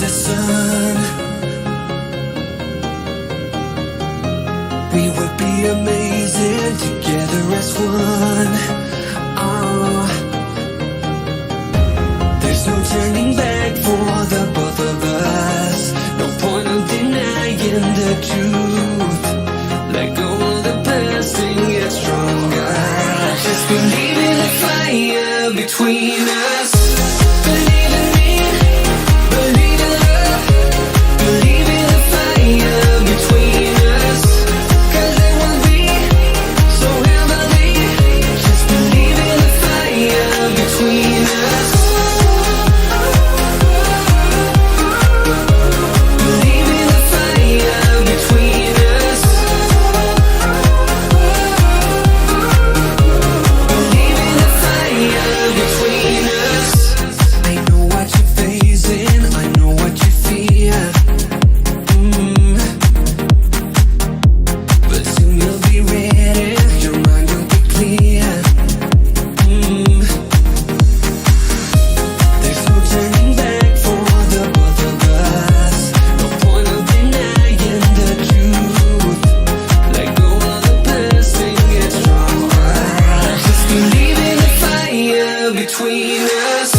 the sun. We would be amazing together as one. Oh, there's no turning back for the both of us. No point of denying the truth. Let go of the past and get stronger. Just believe in the fire between us. Believe in me, believe in love. Believe in the fire between us. 'Cause it will be so heavenly. Just believe in the fire between us. Believe in the fire between us. Believe in the fire between us. I know what you're facing, I know what you fear. But soon you'll be ready, your mind will be clear. There's no turning back for the both of us. No point of denying the truth. Let go of the past and get stronger. Just believe in the fire between us.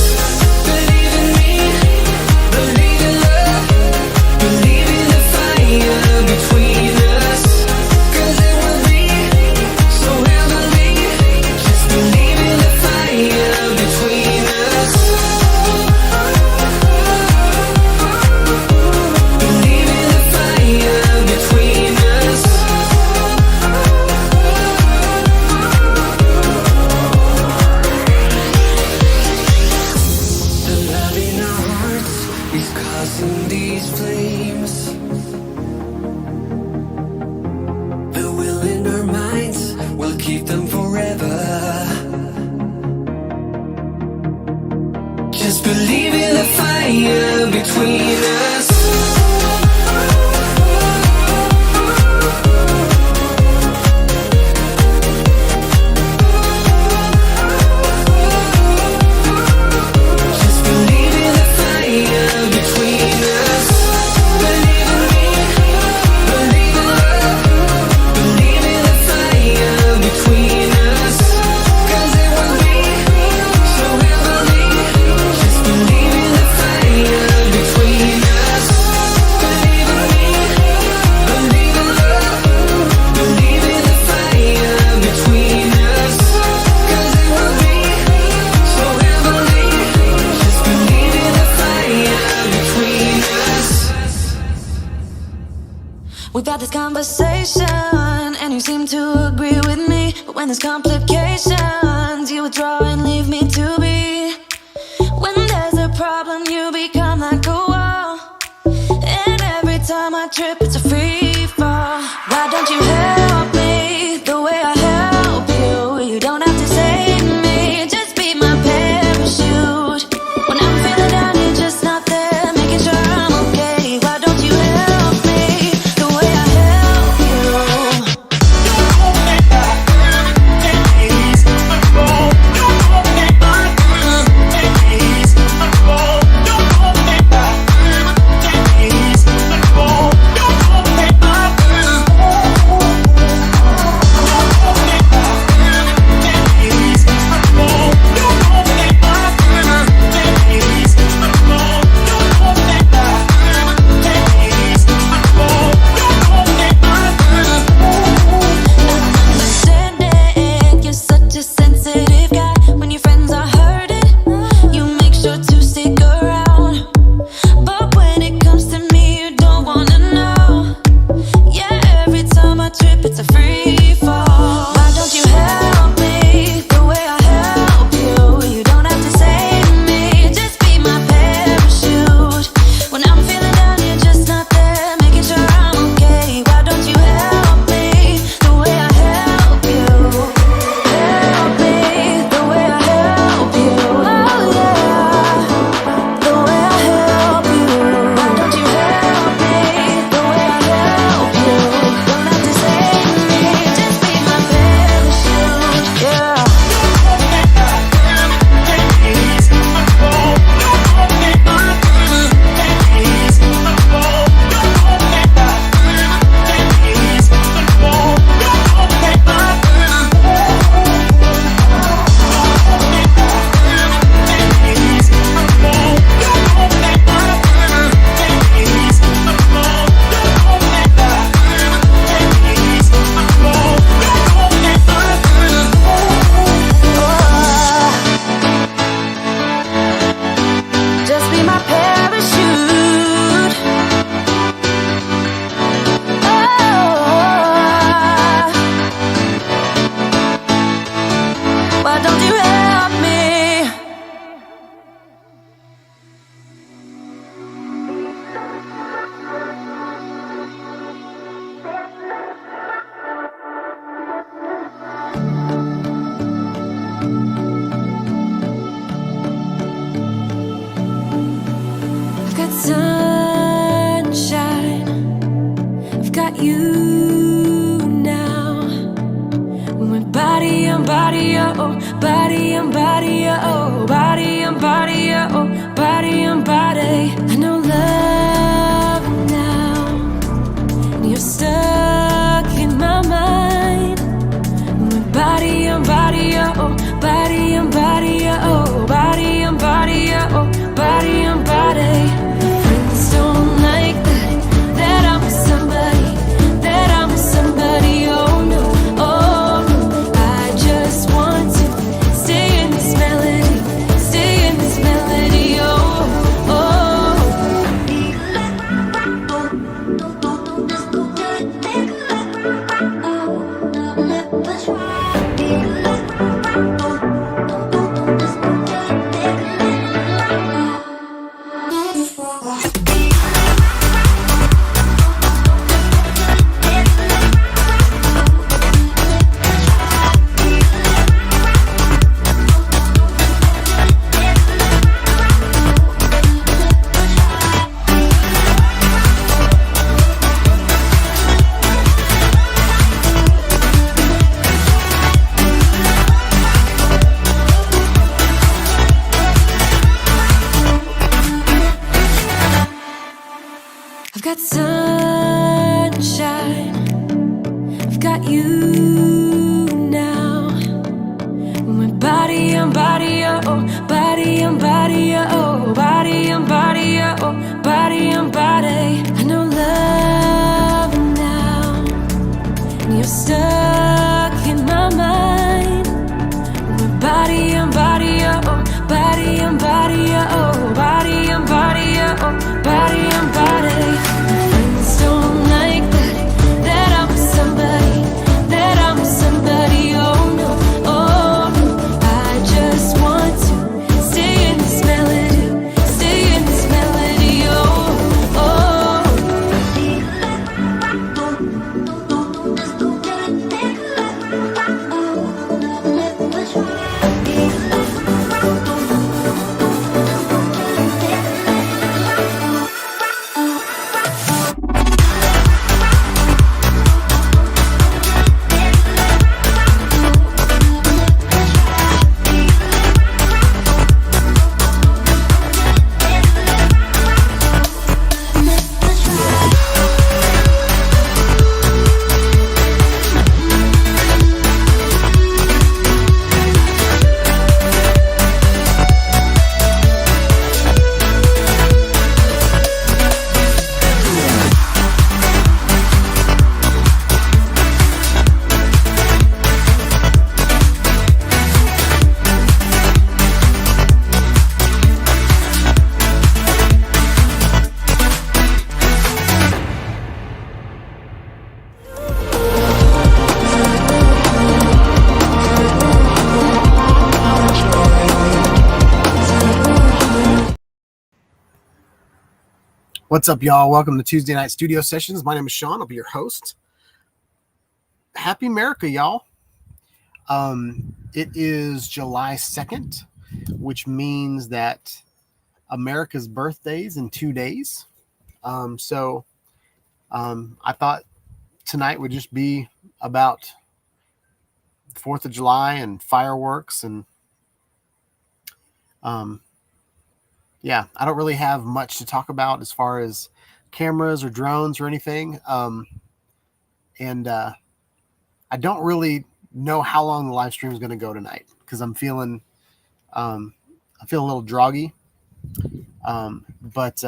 Believe in me, believe in love. Believe in the fire between us. 'Cause it will be so heavenly. Just believe in the fire between us. Believe in the fire between us. The love in our hearts is causing these flames. The will in our minds will keep them forever. Just believe in the fire between us. Just believe in the fire between us. Believe in me, believe in love. Believe in the fire between us. 'Cause it will be so heavenly. Just believe in the fire between us. Believe in me, believe in love. Believe in the fire between us. 'Cause it will be so heavenly. Just believe in the fire between us. We've had this conversation and you seem to agree with me. But when there's complications, you withdraw and leave me to be. When there's a problem, you become like a wall. And every time I trip, it's a free fall. Why don't you help me the way I help you? You don't have to save me, just be my parachute. When I'm feeling down, you're just not there, making sure I'm okay. Why don't you help me the way I help you? Don't you now. We're body on body, oh, body on body, oh, body on body, oh, body on body. I know love now. You're stuck in my mind. We're body on body, oh, body on body, oh, body on body, oh, body on body. Friends don't like that I'm with somebody, that I'm with somebody, oh no, oh no. I just want to stay in this melody, stay in this melody, oh, oh. I've got sunshine, I've got you now. We're body on body, oh, body on body, oh, body on body, oh, body on body. I know love now. You're stuck in my mind. We're body on body, oh, body on body, oh, body on body, oh, body on body. Friends don't like that I'm with somebody, that I'm with somebody, oh no, oh no. I just want to stay in this melody, stay in this melody, oh, oh. What's up, y'all? Welcome to Tuesday Night Studio Sessions. My name is Sean. I'll be your host. Happy Merica, y'all. It is July 2nd, which means that America's birthday is in 2 days. So I thought tonight would just be about 4th of July and fireworks. And yeah, I don't really have much to talk about as far as cameras or drones or anything. And I don't really know how long the live stream is going to go tonight because I'm feeling a little droggy. But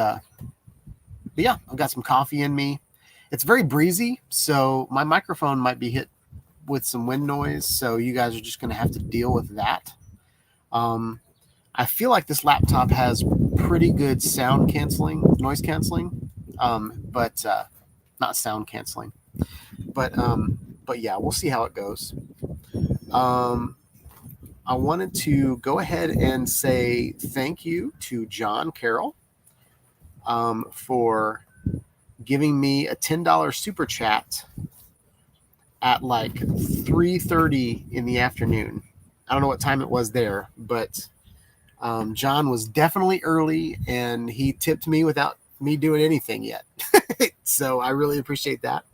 yeah, I've got some coffee in me. It's very breezy, so my microphone might be hit with some wind noise. So you guys are just going to have to deal with that. I feel like this laptop has pretty good noise canceling, but not sound canceling. But yeah, we'll see how it goes. I wanted to go ahead and say thank you to John Carroll for giving me a $10 super chat at like 3:30 in the afternoon. I don't know what time it was there, but John was definitely early and he tipped me without me doing anything yet. So I really appreciate that.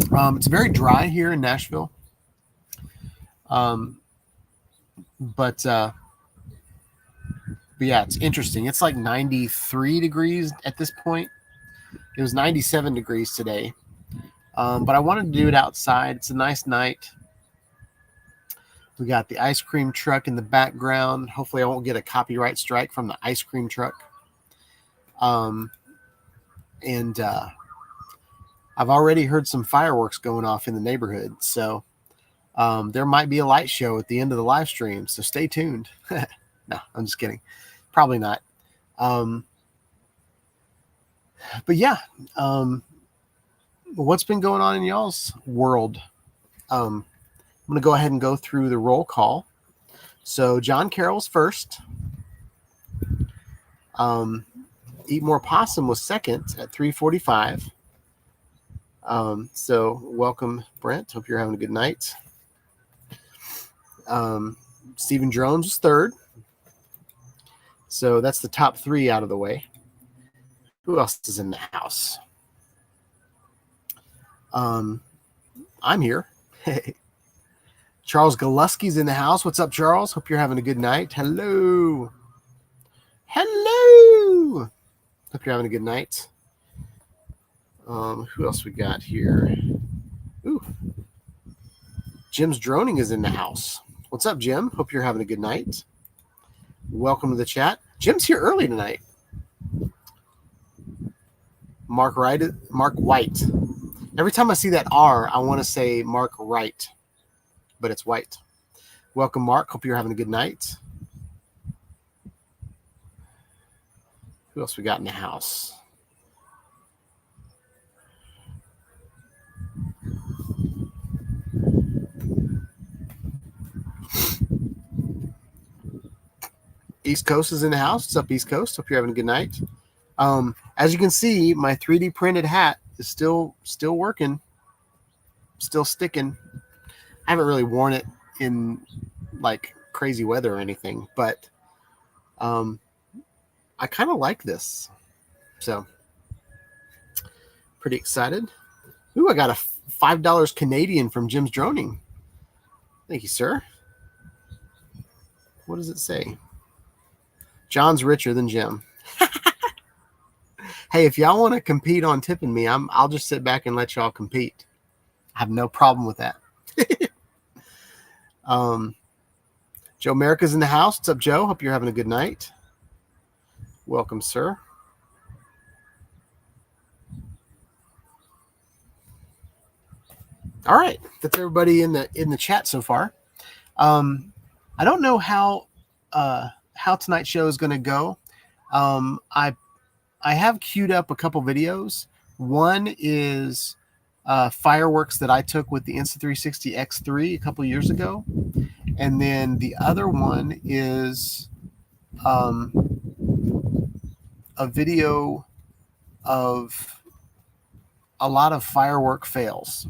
It's very dry here in Nashville. But yeah, it's interesting. It's like 93 degrees at this point. It was 97 degrees today. But I wanted to do it outside. It's a nice night. We got the ice cream truck in the background. Hopefully I won't get a copyright strike from the ice cream truck. And I've already heard some fireworks going off in the neighborhood. So there might be a light show at the end of the live stream. So stay tuned. No, I'm just kidding. Probably not. But yeah, what's been going on in y'all's world? I'm going to go ahead and go through the roll call. So John Carroll's first. Eat More Possum was second at 3:45. So welcome, Brent. Hope you're having a good night. Stephen Jones was third. So that's the top three out of the way. Who else is in the house? I'm here. Charles Galuski's in the house. What's up, Charles? Hope you're having a good night. Hello. Hello. Hope you're having a good night. Who else we got here? Ooh. Jim's Droning is in the house. What's up, Jim? Hope you're having a good night. Welcome to the chat. Jim's here early tonight. Mark White. Every time I see that R, I want to say Mark Wright, but it's White. Welcome, Mark. Hope you're having a good night. Who else we got in the house? East Coast is in the house. What's up, East Coast? Hope you're having a good night. As you can see, my 3D printed hat is still working, still sticking. I haven't really worn it in like crazy weather or anything, but I kind of like this. So pretty excited. Ooh, I got a $5 Canadian from Jim's Droning. Thank you, sir. What does it say? John's richer than Jim. Hey, if y'all want to compete on tipping me, I'll just sit back and let y'all compete. I have no problem with that. Joe Merica's in the house. What's up, Joe? Hope you're having a good night. Welcome, sir. All right, that's everybody in the chat so far. I don't know how tonight's show is going to go. I have queued up a couple videos. One is fireworks that I took with the Insta360 X3 a couple years ago. And then the other one is a video of a lot of firework fails.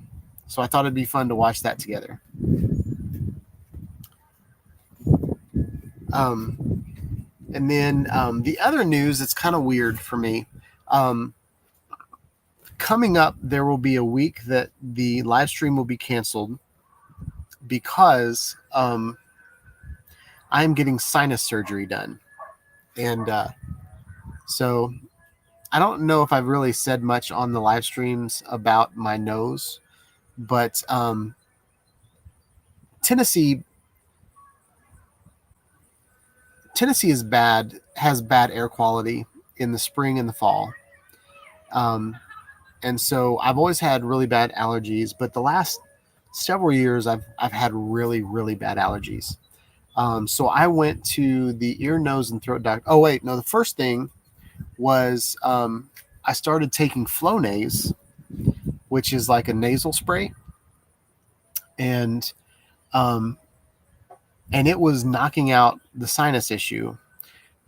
So I thought it'd be fun to watch that together. And then the other news that's kind of weird for me. Coming up, there will be a week that the live stream will be canceled because I'm getting sinus surgery done. And so I don't know if I've really said much on the live streams about my nose, but Tennessee is has bad air quality in the spring and the fall. And so I've always had really bad allergies, but the last several years I've had really, really bad allergies. So I went to the ear, nose, and throat doctor. Oh, wait, no, the first thing was I started taking Flonase, which is like a nasal spray. And it was knocking out the sinus issue.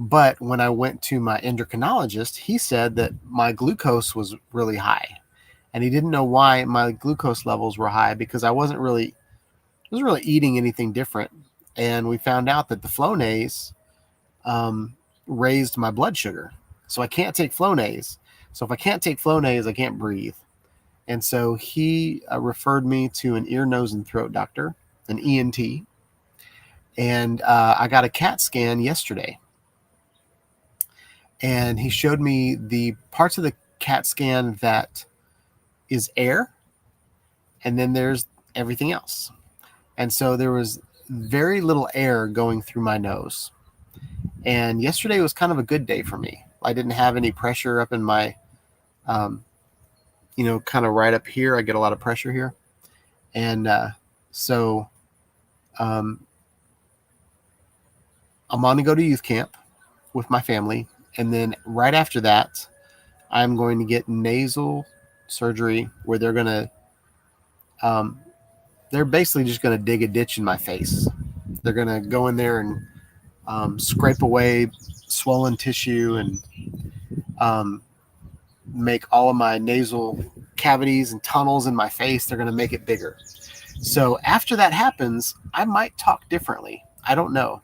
But when I went to my endocrinologist, he said that my glucose was really high. And he didn't know why my glucose levels were high because I wasn't really eating anything different. And we found out that the Flonase raised my blood sugar. So I can't take Flonase. So if I can't take Flonase, I can't breathe. And so he referred me to an ear, nose, and throat doctor, an ENT. And I got a CAT scan yesterday. And he showed me the parts of the CAT scan that is air, and then there's everything else. And so there was very little air going through my nose. And yesterday was kind of a good day for me. I didn't have any pressure up in my, kind of right up here. I get a lot of pressure here. And so I'm on to go to youth camp with my family. And then right after that, I'm going to get nasal surgery where they're going to, they're basically just going to dig a ditch in my face. They're going to go in there and scrape away swollen tissue and make all of my nasal cavities and tunnels in my face. They're going to make it bigger. So after that happens, I might talk differently. I don't know.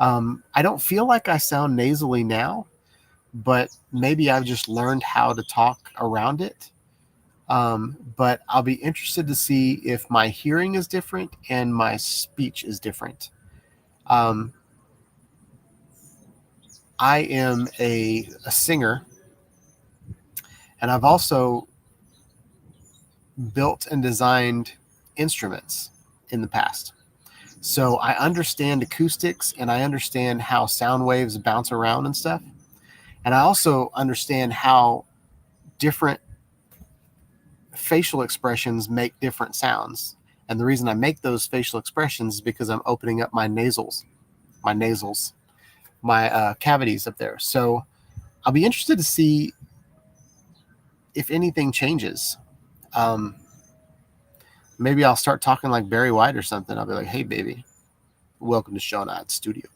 I don't feel like I sound nasally now, but maybe I've just learned how to talk around it. But I'll be interested to see if my hearing is different and my speech is different. I am a singer, and I've also built and designed instruments in the past. So I understand acoustics, and I understand how sound waves bounce around and stuff. And I also understand how different facial expressions make different sounds. And the reason I make those facial expressions is because I'm opening up my cavities up there. So I'll be interested to see if anything changes. Maybe I'll start talking like Barry White or something. I'll be like, hey, baby, welcome to Sean Odd Studios.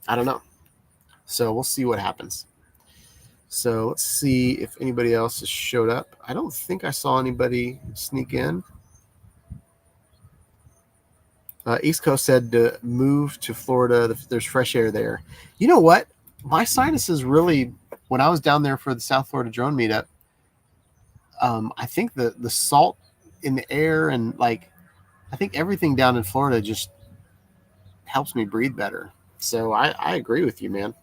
I don't know. So we'll see what happens. So let's see if anybody else has showed up. I don't think I saw anybody sneak in. East Coast said to move to Florida. There's fresh air there. You know what? My sinuses really, when I was down there for the South Florida drone meetup, I think the salt in the air and I think everything down in Florida just helps me breathe better. So I agree with you, man.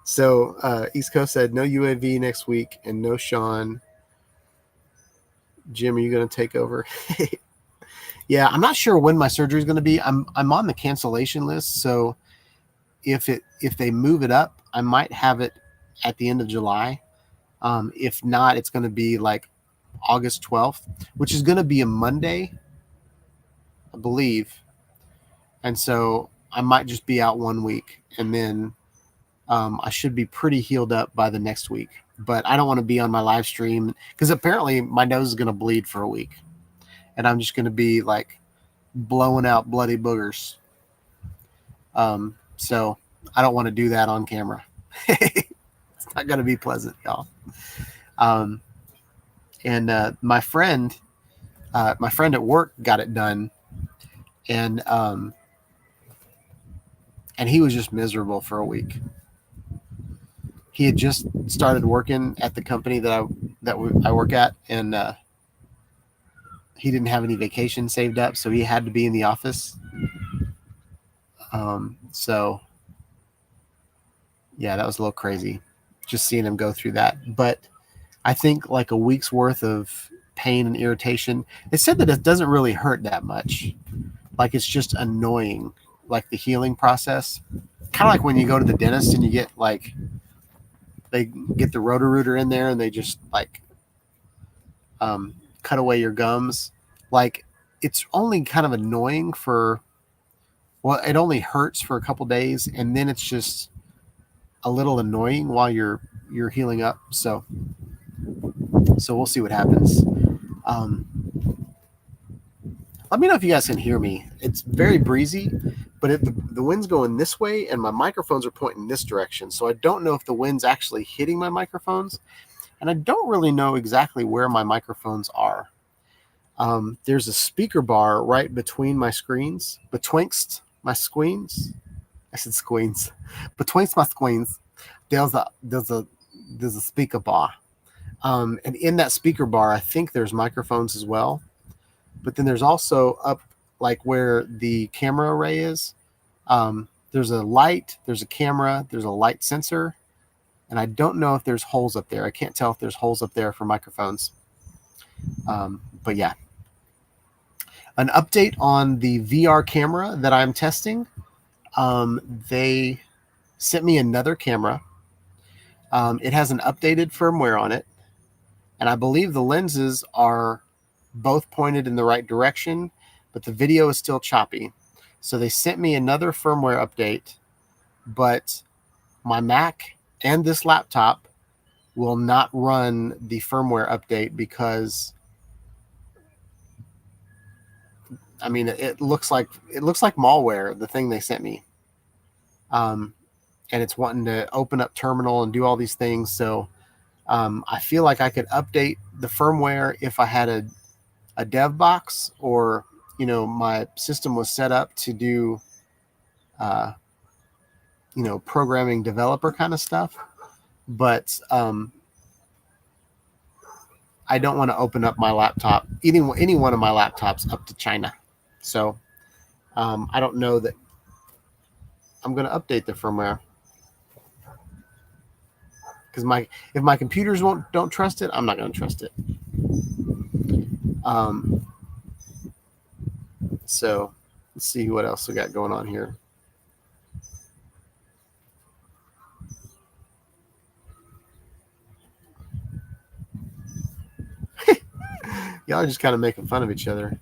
So East Coast said no UAV next week and no Sean. Jim, are you going to take over? Yeah, I'm not sure when my surgery is going to be. I'm on the cancellation list, so if they move it up, I might have it at the end of July. If not, it's going to be like August 12th, which is going to be a Monday, I believe. And so I might just be out 1 week, and then I should be pretty healed up by the next week. But I don't want to be on my live stream because apparently my nose is going to bleed for a week, and I'm just going to be like blowing out bloody boogers. So I don't want to do that on camera. It's not going to be pleasant, y'all. And my friend at work got it done, and he was just miserable for a week. He had just started working at the company that I work at, and he didn't have any vacation saved up, so he had to be in the office. So yeah, that was a little crazy, just seeing him go through that. But I think like a week's worth of pain and irritation. They said that it doesn't really hurt that much. Like it's just annoying, like the healing process. Kind of like when you go to the dentist and you get like, they get the Roto-Rooter in there and they just like cut away your gums. Like it's only kind of annoying it only hurts for a couple days, and then it's just a little annoying while you're healing up. So we'll see what happens. Let me know if you guys can hear me. It's very breezy, but the wind's going this way and my microphones are pointing this direction. So I don't know if the wind's actually hitting my microphones and I don't really know exactly where my microphones are. There's a speaker bar right between my screens, betwixt my screens. I said squeens. Betwixt my screens, there's a speaker bar. And in that speaker bar, I think there's microphones as well. But then there's also up like where the camera array is. There's a light, there's a camera, there's a light sensor, and I don't know if there's holes up there. I can't tell if there's holes up there for microphones. But yeah. An update on the VR camera that I'm testing. They sent me another camera. It has an updated firmware on it, and I believe the lenses are both pointed in the right direction, but the video is still choppy. So they sent me another firmware update, but my Mac and this laptop will not run the firmware update because, I mean, it looks like malware, the thing they sent me. And it's wanting to open up terminal and do all these things. So I feel like I could update the firmware if I had a dev box, or my system was set up to do programming developer kind of stuff. But I don't want to open up my laptop, any one of my laptops, up to China. So I don't know that I'm going to update the firmware, because if my computers don't trust it, I'm not going to trust it. So let's see what else we got going on here. Y'all are just kind of making fun of each other.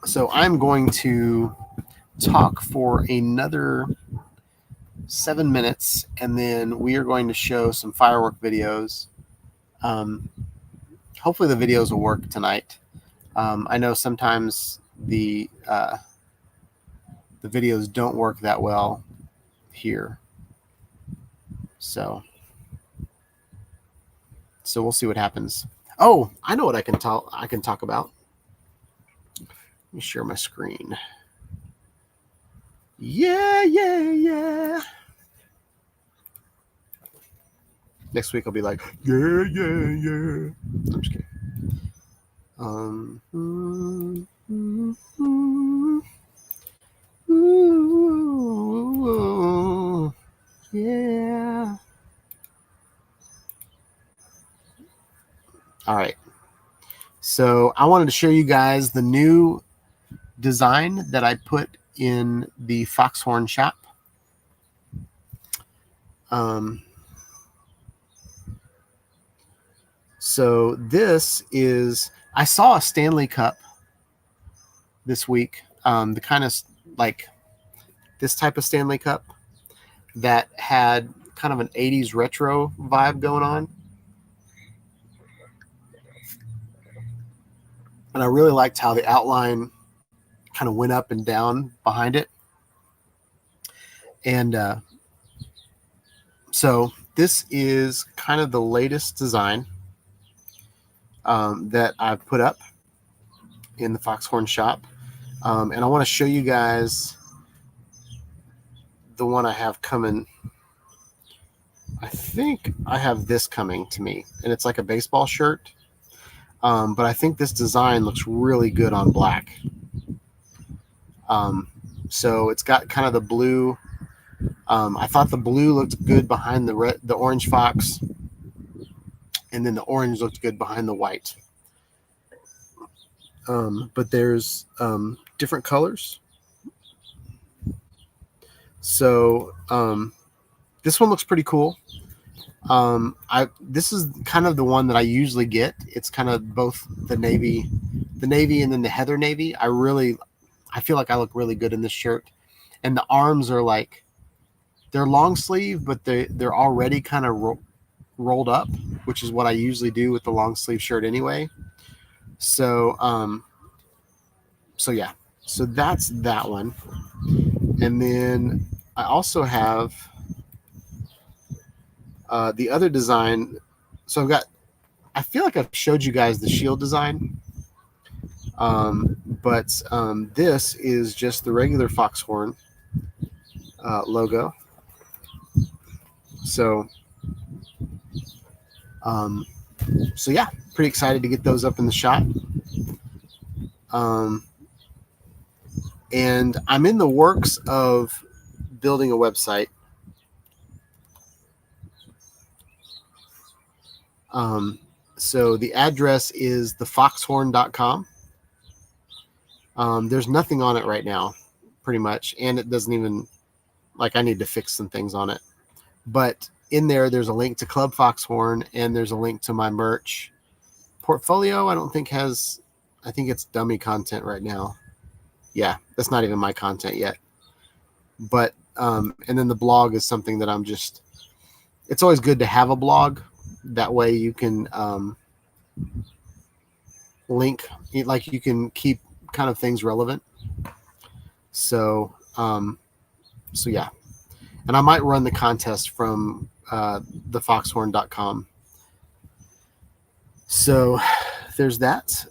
So I'm going to talk for another 7 minutes, and then we are going to show some firework videos. Hopefully the videos will work tonight. I know sometimes the videos don't work that well here. So we'll see what happens. Oh, I know what I can talk about. Let me share my screen. Yeah. Next week I'll be like, yeah. I'm just kidding. Yeah. All right. So I wanted to show you guys the new design that I put in the Foxhorn shop. So this is, I saw a Stanley Cup this week, the kind of like this type of Stanley Cup that had kind of an 80s retro vibe going on. And I really liked how the outline kind of went up and down behind it. And so this is kind of the latest design that I've put up in the Foxhorn shop. And I want to show you guys the one I have coming. I think I have this coming to me, and it's like a baseball shirt. But I think this design looks really good on black. So it's got kind of the blue. I thought the blue looked good behind the orange fox, and then the orange looked good behind the white. But there's different colors. So this one looks pretty cool. This is kind of the one that I usually get. It's kind of both the navy and then the heather navy. I feel like I look really good in this shirt. And the arms are like, they're long sleeve, but they're already kind of rolled up, which is what I usually do with the long sleeve shirt anyway. So yeah. So that's that one. And then I also have the other design. So I've got, I feel like I've showed you guys the shield design. But this is just the regular Foxhorn logo. So, so yeah, pretty excited to get those up in the shot. And I'm in the works of building a website. So the address is thefoxhorn.com. There's nothing on it right now, pretty much. And it doesn't even, like, I need to fix some things on it. But in there, there's a link to Club Foxhorn, and there's a link to my merch portfolio. I don't think has, I think it's dummy content right now. Yeah, that's not even my content yet. But, and then the blog is something that I'm just, it's always good to have a blog. That way you can link, like you can keep kind of things relevant. So, so yeah. And I might run the contest from thefoxhorn.com. So there's that.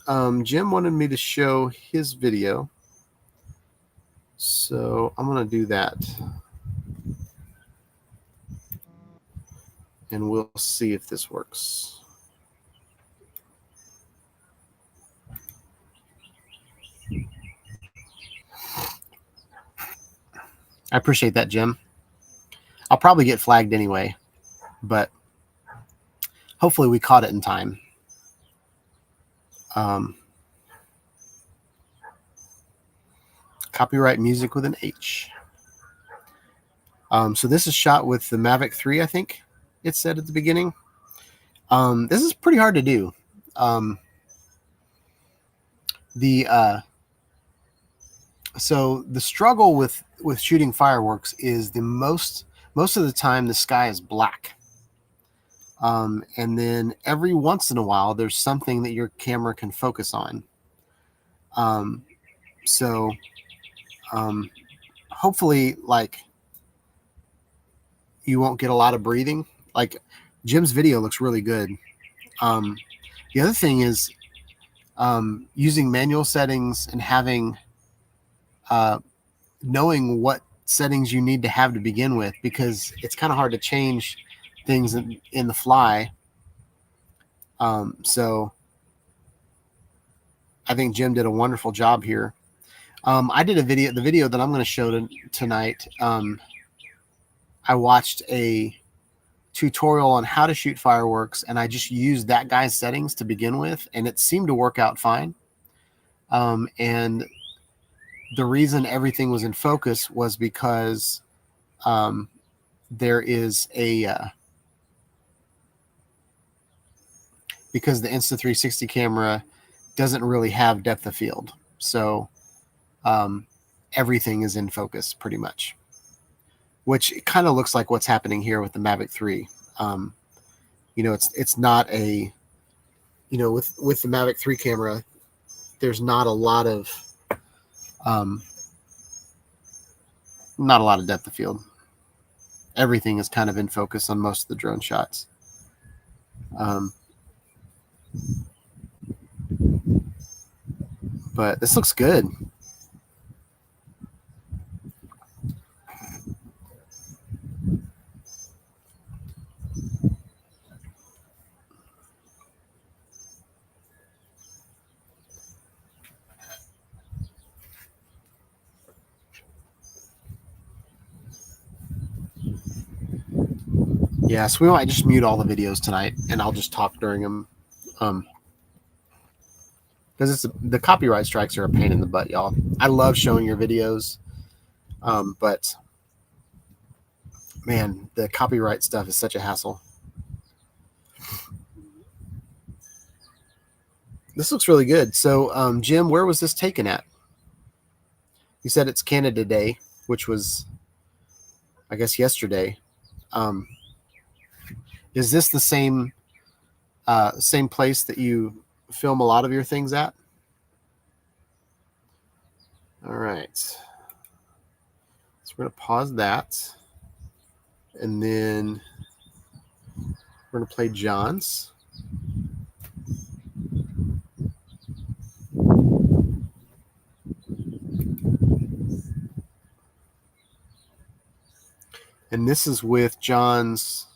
Jim wanted me to show his video. So I'm going to do that. And we'll see if this works. I appreciate that, Jim. I'll probably get flagged anyway, but hopefully we caught it in time. Copyright music with an H. So this is shot with the Mavic 3, I think it said at the beginning. This is pretty hard to do. So the struggle with shooting fireworks is most of the time the sky is black. And then every once in a while there's something that your camera can focus on. So hopefully, like, you won't get a lot of breathing. Like, Jim's video looks really good. The other thing is using manual settings and having knowing what settings you need to have to begin with, because it's kind of hard to change things in the fly. So I think Jim did a wonderful job here. I did the video that I'm going to show tonight. I watched a tutorial on how to shoot fireworks, and I just used that guy's settings to begin with, and it seemed to work out fine. And the reason everything was in focus was because there is because the Insta360 camera doesn't really have depth of field. So everything is in focus pretty much, which kind of looks like what's happening here with the Mavic 3. You know, it's not a, you know, with the Mavic 3 camera, there's not a lot of depth of field. Everything is kind of in focus on most of the drone shots. But this looks good. Yeah, so we might just mute all the videos tonight, and I'll just talk during them. Because the copyright strikes are a pain in the butt, y'all. I love showing your videos, but man, the copyright stuff is such a hassle. This looks really good. So, Jim, where was this taken at? You said it's Canada Day, which was, I guess, yesterday. Is this the same place that you film a lot of your things at? All right. So we're going to pause that. And then we're going to play John's. And this is with John's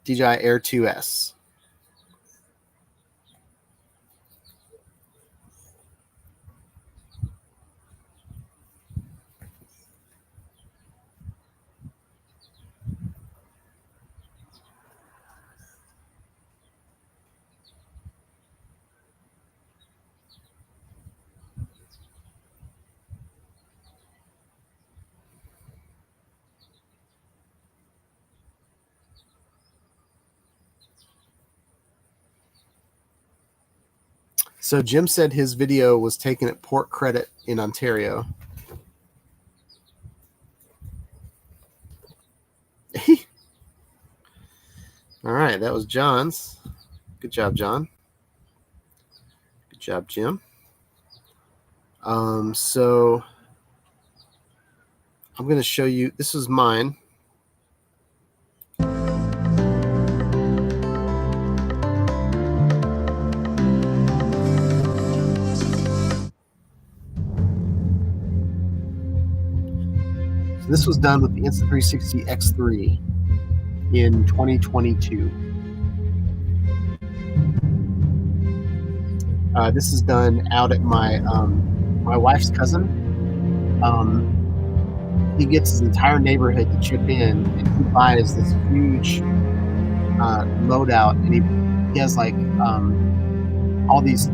DJI Air 2S. So Jim said his video was taken at Port Credit in Ontario. All right, that was John's. Good job, John. Good job, Jim. So I'm going to show you. This is mine. So this was done with the Insta360 X3 in 2022. This is done out at my wife's cousin. He gets his entire neighborhood to chip in, and he buys this huge loadout, and he has like all these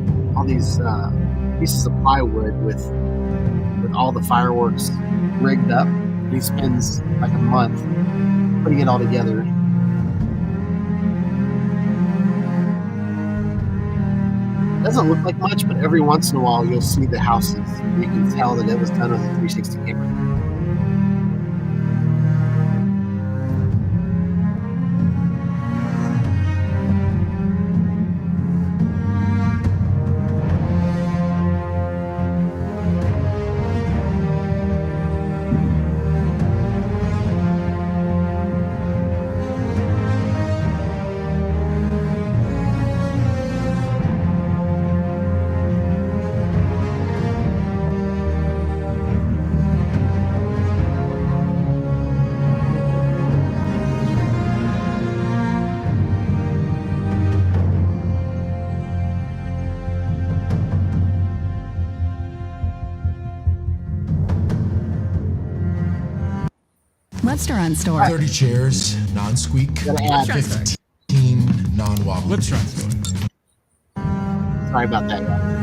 pieces of plywood with all the fireworks rigged up. And he spends like a month putting it all together. It doesn't look like much, but every once in a while you'll see the houses. You can tell that it was done with a 360 camera. Restaurant store. 30 chairs, non-squeak. Gotta add. 15 non-wobble. Restaurant store. Sorry about that, guys.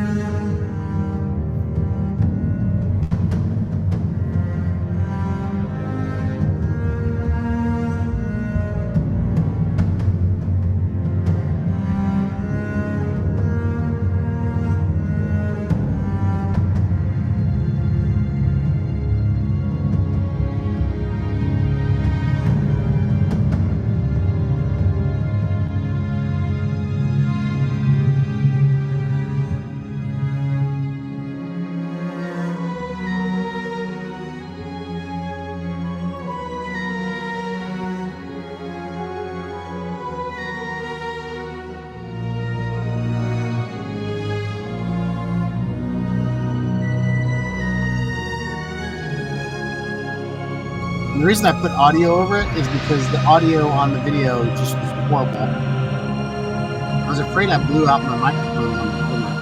And the reason I put audio over it is because the audio on the video just was horrible. I was afraid I blew out my microphone on the camera.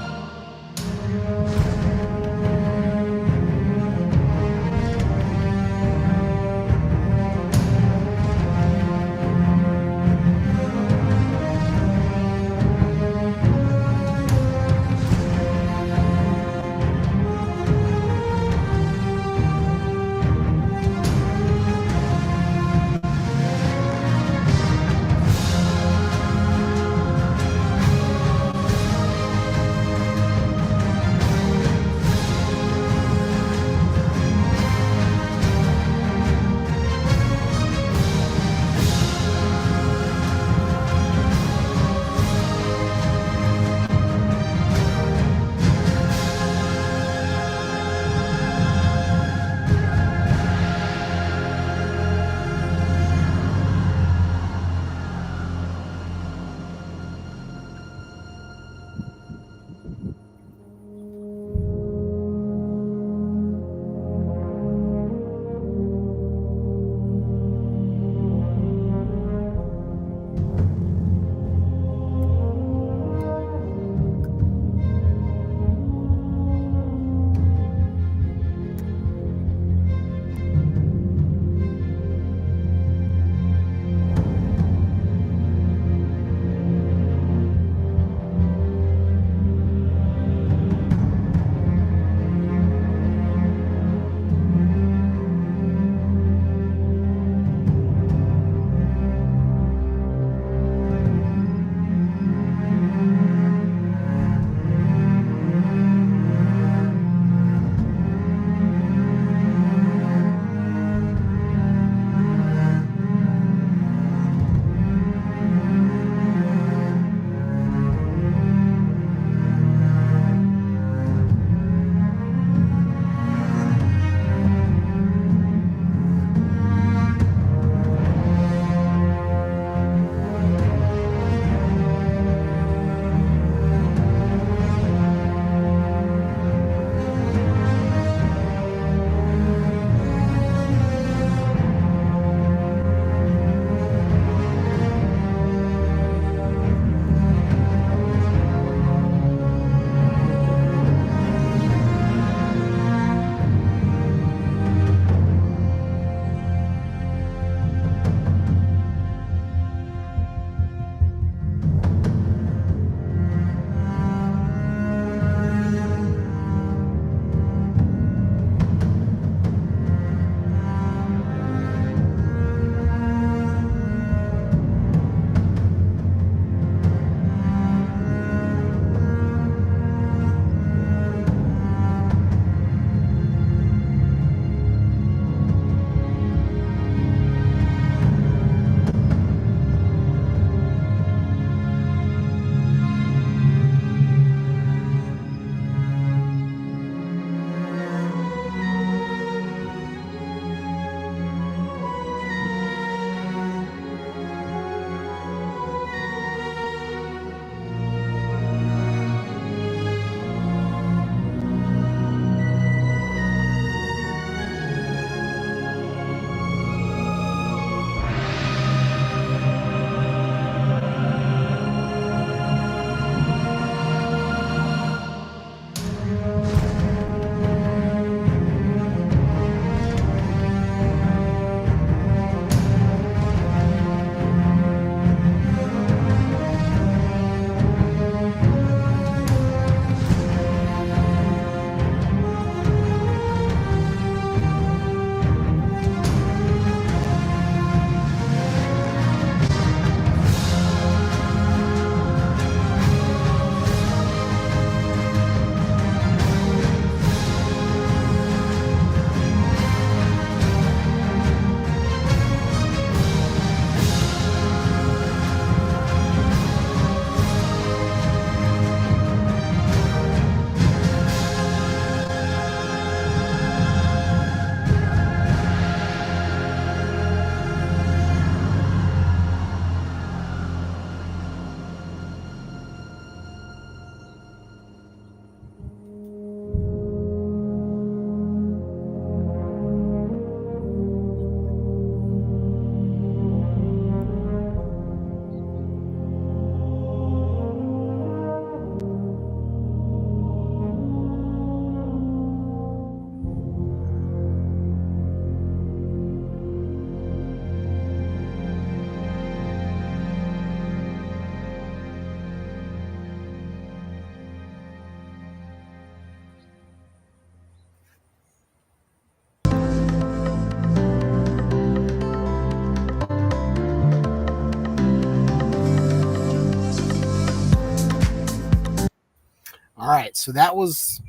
right, so that was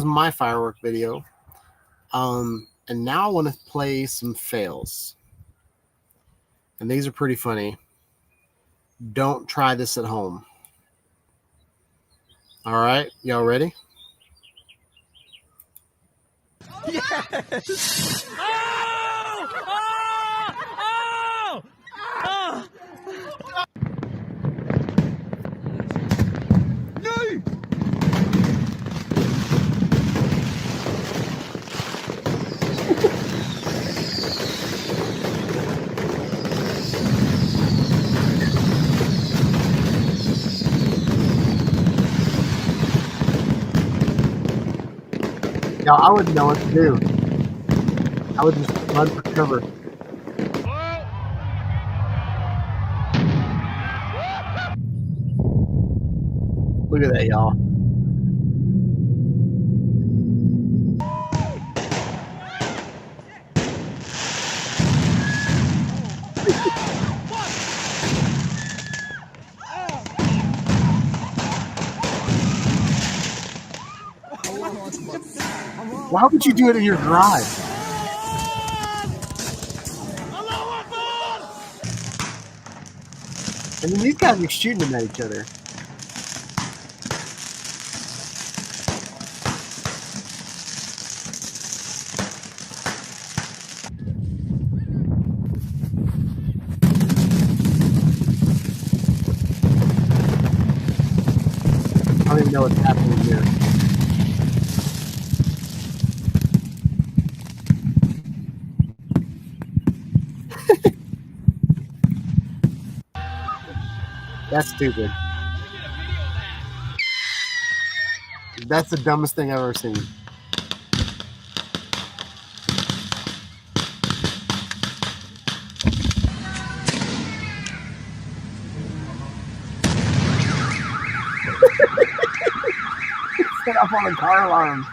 my firework video. And now I want to play some fails. And these are pretty funny. Don't try this at home. All right, y'all ready? Now I wouldn't know what to do. I would just run for cover. Look at that, y'all. Why would you do it in your garage? And then these guys are shooting them at each other. I don't even know what's happening here. That's stupid. That's the dumbest thing I've ever seen. Set up on a car alarm.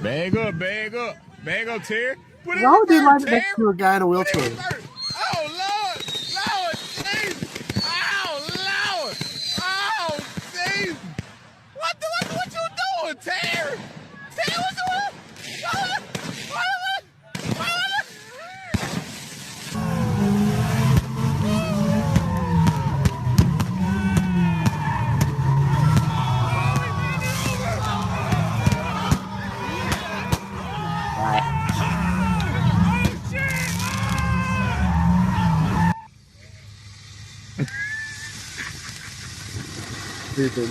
Bag up, bag up. Bag up, Terry. Put it in Why would they reverse, line it next Terry. to a guy in a Put it wheelchair? in reverse. Oh, Lord. Lord, Jesus. Oh, Lord. Oh, Jesus. What you doing, Terry? Terry, what you doing? Stupid.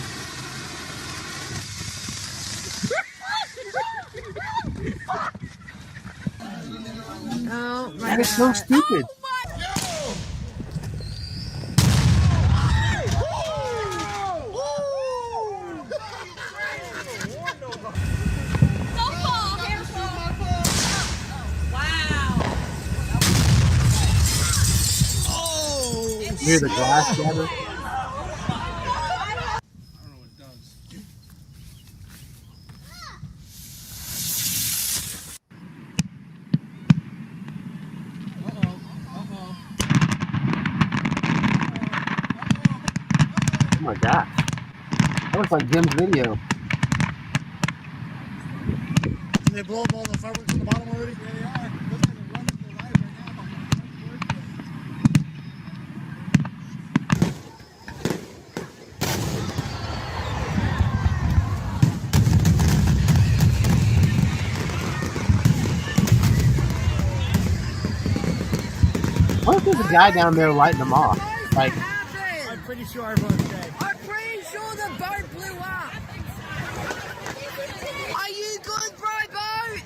Oh my That is so stupid. You hear the glass shatter? Oh my gosh. That looks like Jim's video. Did they blow up all the fireworks on the bottom already? Yeah, they are. Looks like they're running for their lives right now. What if there's a guy down there lighting them off? Like, I'm pretty sure our boat's dead. I'm pretty sure the boat blew up. Are you good, bro, boat?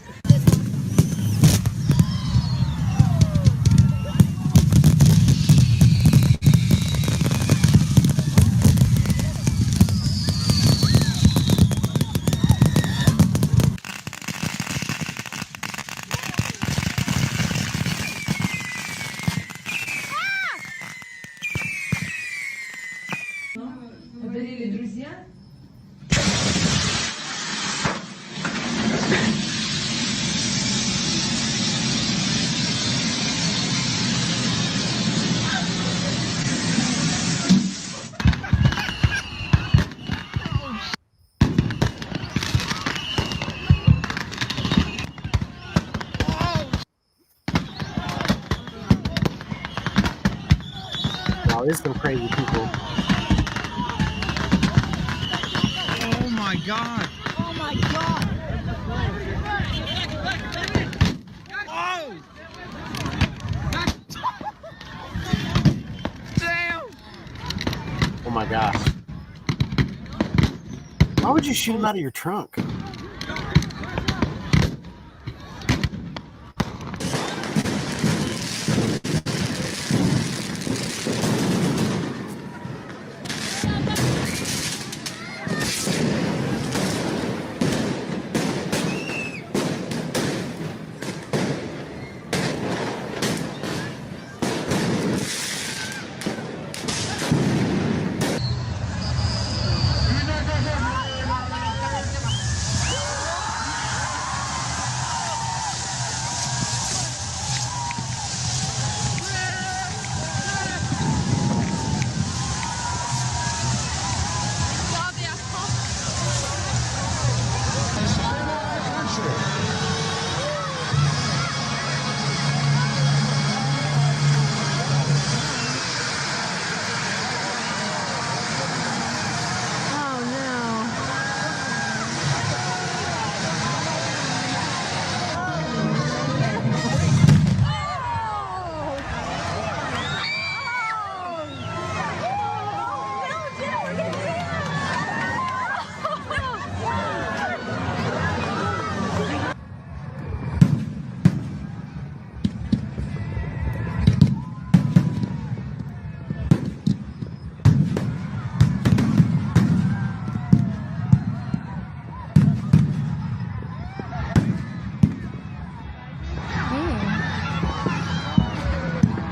there's some crazy people. Oh my God. Oh my god! Oh! Damn! Oh my gosh. Why would you shoot him out of your trunk? Oh no!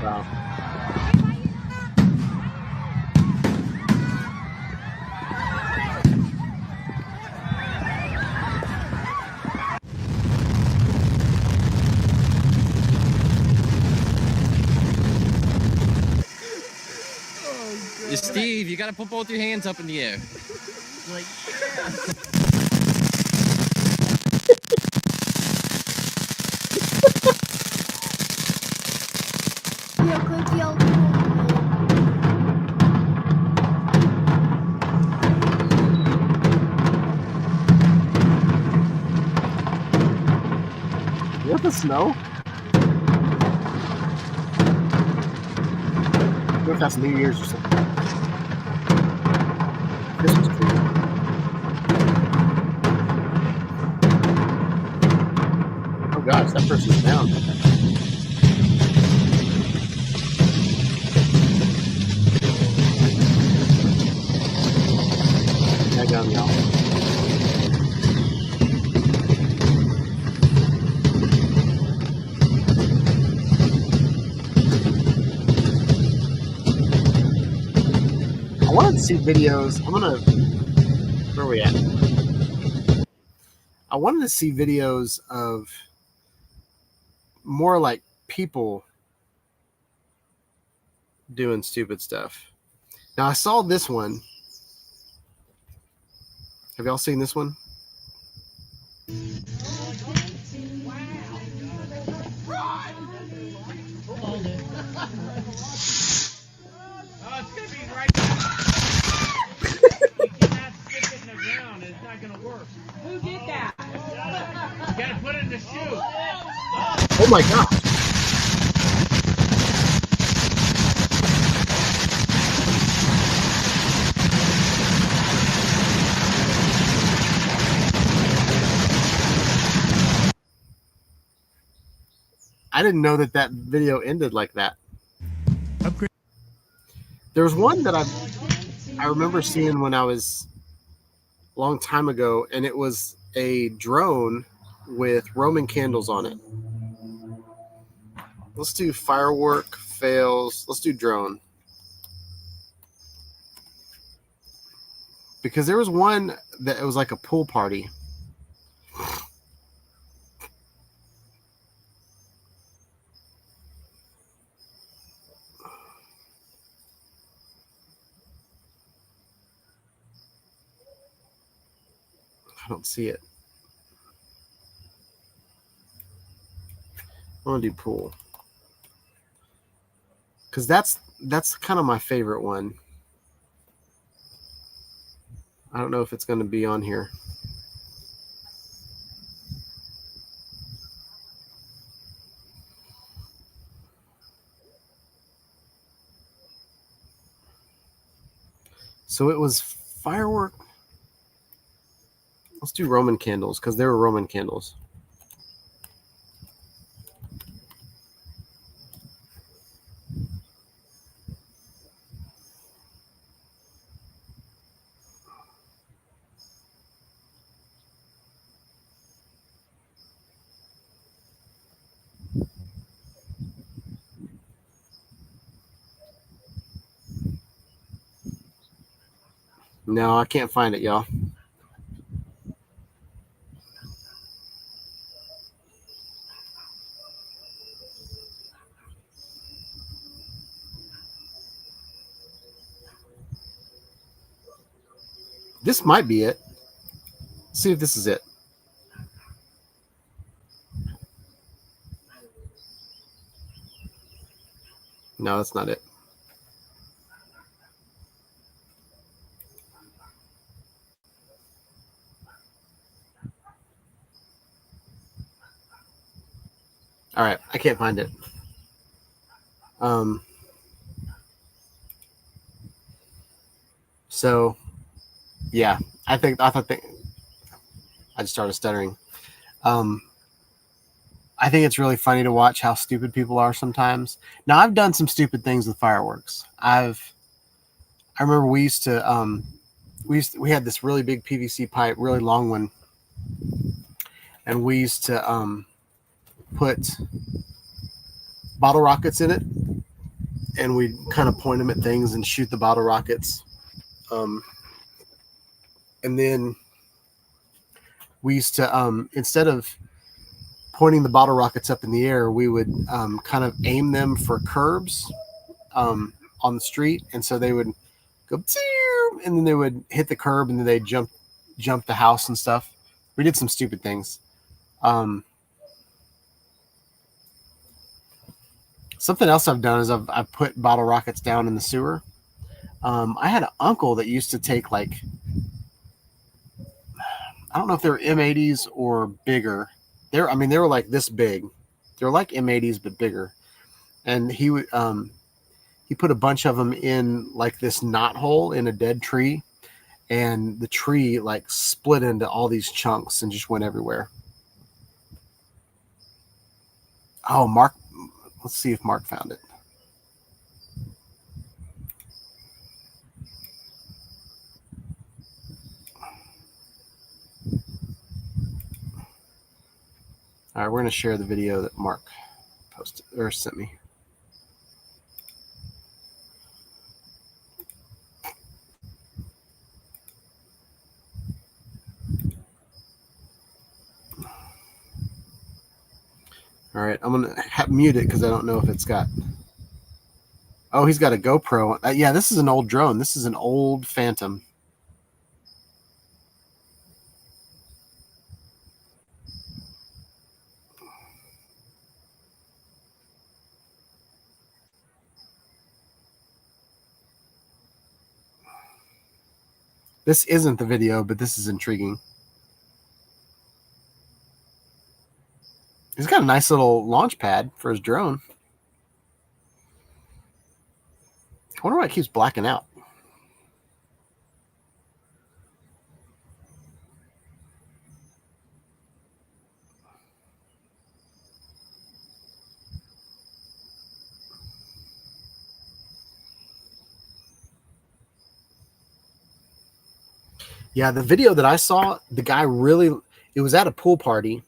Wow. Steve, you gotta put both your hands up in the air. You want the snow? What if that's New Year's or something? Christmas tree. Oh gosh, that person's down. Hang on, y'all. I wanted to see videos. Where are we at? I wanted to see videos of more like people doing stupid stuff. Now I saw this one. Have y'all seen this one? Oh, it's gonna be right there. You cannot stick it in the ground. It's not gonna work. Who did that? You gotta put it in the shoe. Oh my gosh. I didn't know that video ended like that. Upgrade. There was one that I remember seeing when I was a long time ago, and it was a drone with Roman candles on it. Let's do firework fails. Let's do drone. Because there was one that it was like a pool party. I don't see it. I want to do pool. Because that's that's kind of my favorite one. I don't know if it's going to be on here. So it was firework. Let's do Roman candles because they were Roman candles. No, I can't find it, y'all. This might be it. Let's see if this is it. No, that's not it. All right, I can't find it. So yeah, I just started stuttering. I think it's really funny to watch how stupid people are sometimes. Now, I've done some stupid things with fireworks. I remember we had this really big PVC pipe, really long one, and we used to put bottle rockets in it, and we'd kind of point them at things and shoot the bottle rockets. And then we used to, instead of pointing the bottle rockets up in the air, we would kind of aim them for curbs on the street. And so they would go, and then they would hit the curb, and then they'd jump the house and stuff. We did some stupid things. Something else I've done is I've put bottle rockets down in the sewer. I had an uncle that used to take, like, I don't know if they were M80s or bigger. They were like this big. They're like M80s but bigger. And he put a bunch of them in like this knot hole in a dead tree, and the tree like split into all these chunks and just went everywhere. Oh, Mark, let's see if Mark found it. All right, we're going to share the video that Mark posted or sent me. All right, I'm going to mute it because I don't know if it's got... Oh, he's got a GoPro. Yeah, this is an old drone. This is an old Phantom. This isn't the video, but this is intriguing. He's got a nice little launch pad for his drone. I wonder why it keeps blacking out. Yeah, the video that I saw, the guy it was at a pool party,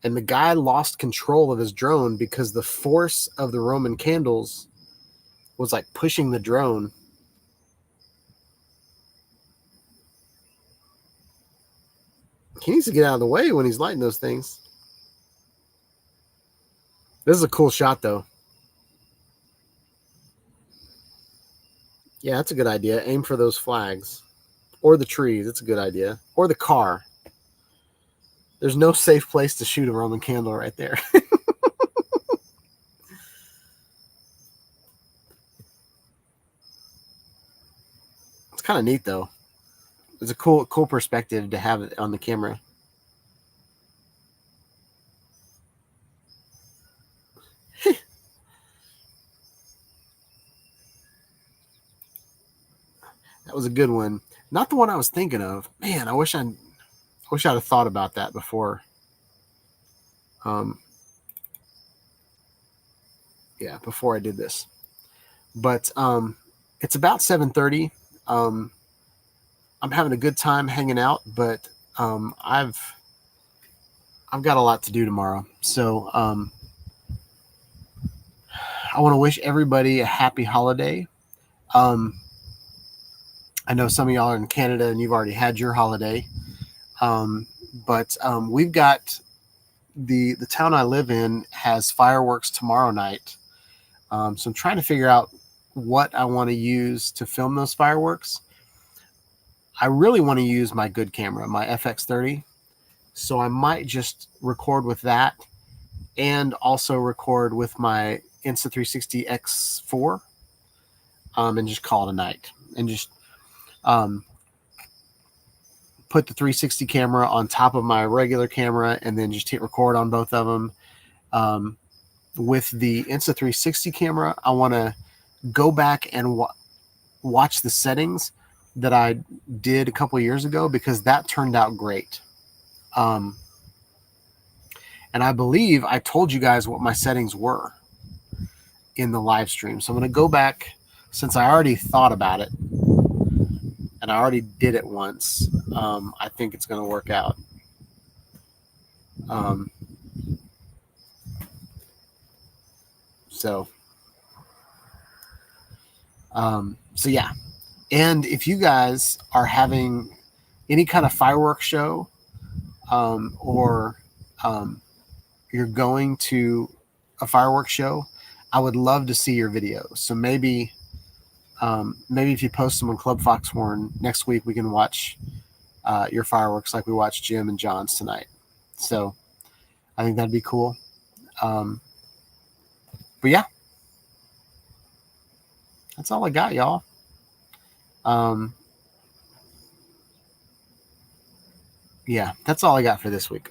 and the guy lost control of his drone because the force of the Roman candles was like pushing the drone. He needs to get out of the way when he's lighting those things. This is a cool shot, though. Yeah, that's a good idea. Aim for those flags. Or the trees. That's a good idea. Or the car. There's no safe place to shoot a Roman candle right there. kind of neat though. It's a cool perspective to have it on the camera. That was a good one. Not the one I was thinking of. Man, I wish I'd have thought about that before. Yeah, before I did this. But it's about 7:30. I'm having a good time hanging out, but I've got a lot to do tomorrow. So I want to wish everybody a happy holiday. I know some of y'all are in Canada and you've already had your holiday. But we've got the town I live in has fireworks tomorrow night. So I'm trying to figure out what I want to use to film those fireworks. I really want to use my good camera, my FX30. So I might just record with that and also record with my Insta360 X4 and just call it a night. And just put the 360 camera on top of my regular camera and then just hit record on both of them. With the Insta360 camera, I want to go back and watch the settings that I did a couple years ago because that turned out great. And I believe I told you guys what my settings were in the live stream. So I'm going to go back, since I already thought about it and I already did it once. I think it's going to work out. So yeah. And if you guys are having any kind of fireworks show, or you're going to a fireworks show, I would love to see your videos. So maybe if you post them on Club Foxhorn next week, we can watch your fireworks like we watched Jim and John's tonight. So I think that'd be cool. But yeah, that's all I got, y'all. Yeah, that's all I got for this week.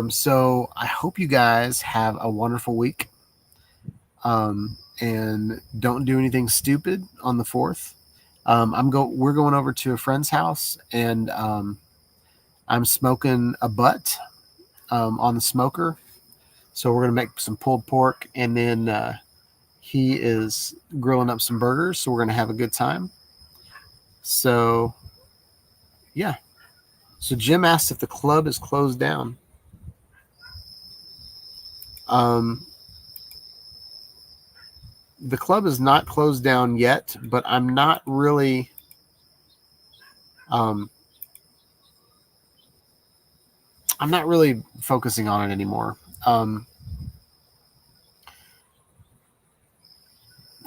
So I hope you guys have a wonderful week. And don't do anything stupid on the 4th. We're going over to a friend's house, and I'm smoking a butt on the smoker. So we're gonna make some pulled pork, and then he is grilling up some burgers. So we're gonna have a good time. So yeah. So Jim asked if the club is closed down. The club is not closed down yet, but I'm not really focusing on it anymore.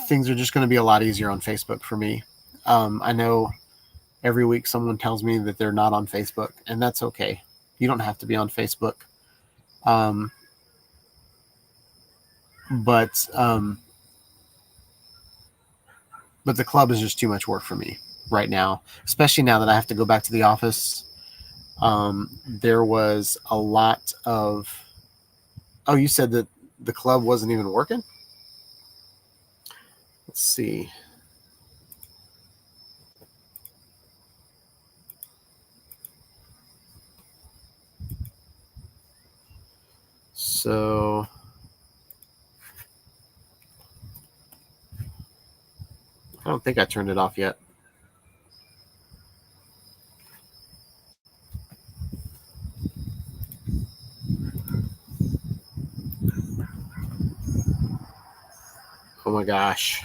Things are just going to be a lot easier on Facebook for me. I know every week someone tells me that they're not on Facebook, and that's okay. You don't have to be on Facebook. But the club is just too much work for me right now, especially now that I have to go back to the office. There was a lot of... Oh, you said that the club wasn't even working? Let's see. So... I don't think I turned it off yet. Oh my gosh.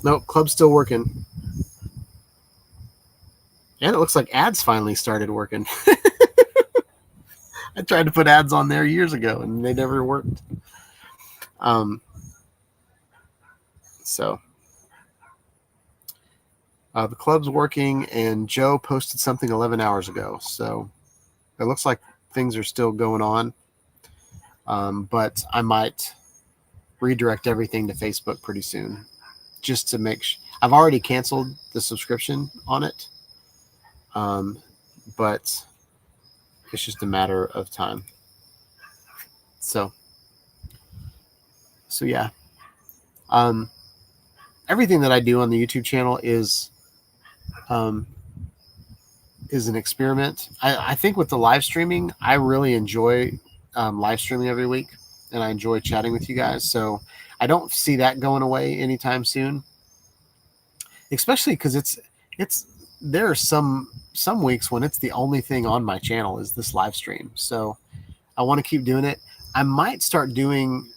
Nope, club's still working. And it looks like ads finally started working. I tried to put ads on there years ago and they never worked. So the club's working, and Joe posted something 11 hours ago. So it looks like things are still going on. But I might redirect everything to Facebook pretty soon, just to make sure. I've already canceled the subscription on it, but it's just a matter of time. So yeah. Everything that I do on the YouTube channel is an experiment. I think with the live streaming, I really enjoy live streaming every week, and I enjoy chatting with you guys. So I don't see that going away anytime soon, especially because there are some weeks when it's the only thing on my channel is this live stream. So I want to keep doing it. I might start doing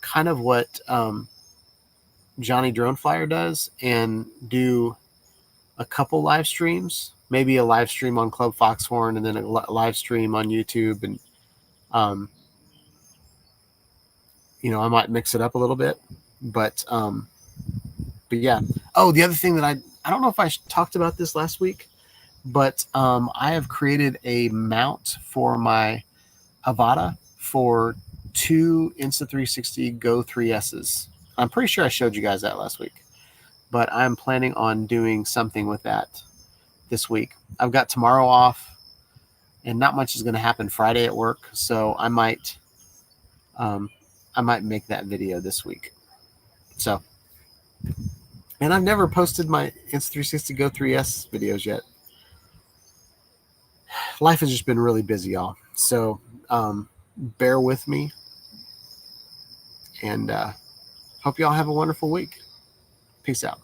kind of what Johnny Drone Flyer does and do a couple live streams, maybe a live stream on Club Foxhorn and then a live stream on YouTube. And, I might mix it up a little bit, but yeah. Oh, the other thing that I don't know if I talked about this last week, but I have created a mount for my Avata for 2 Insta360 Go 3Ss. I'm pretty sure I showed you guys that last week, but I'm planning on doing something with that this week. I've got tomorrow off, and not much is going to happen Friday at work, so I might make that video this week. So, and I've never posted my Insta360 Go 3S videos yet. Life has just been really busy, y'all. So bear with me, and hope y'all have a wonderful week. Peace out.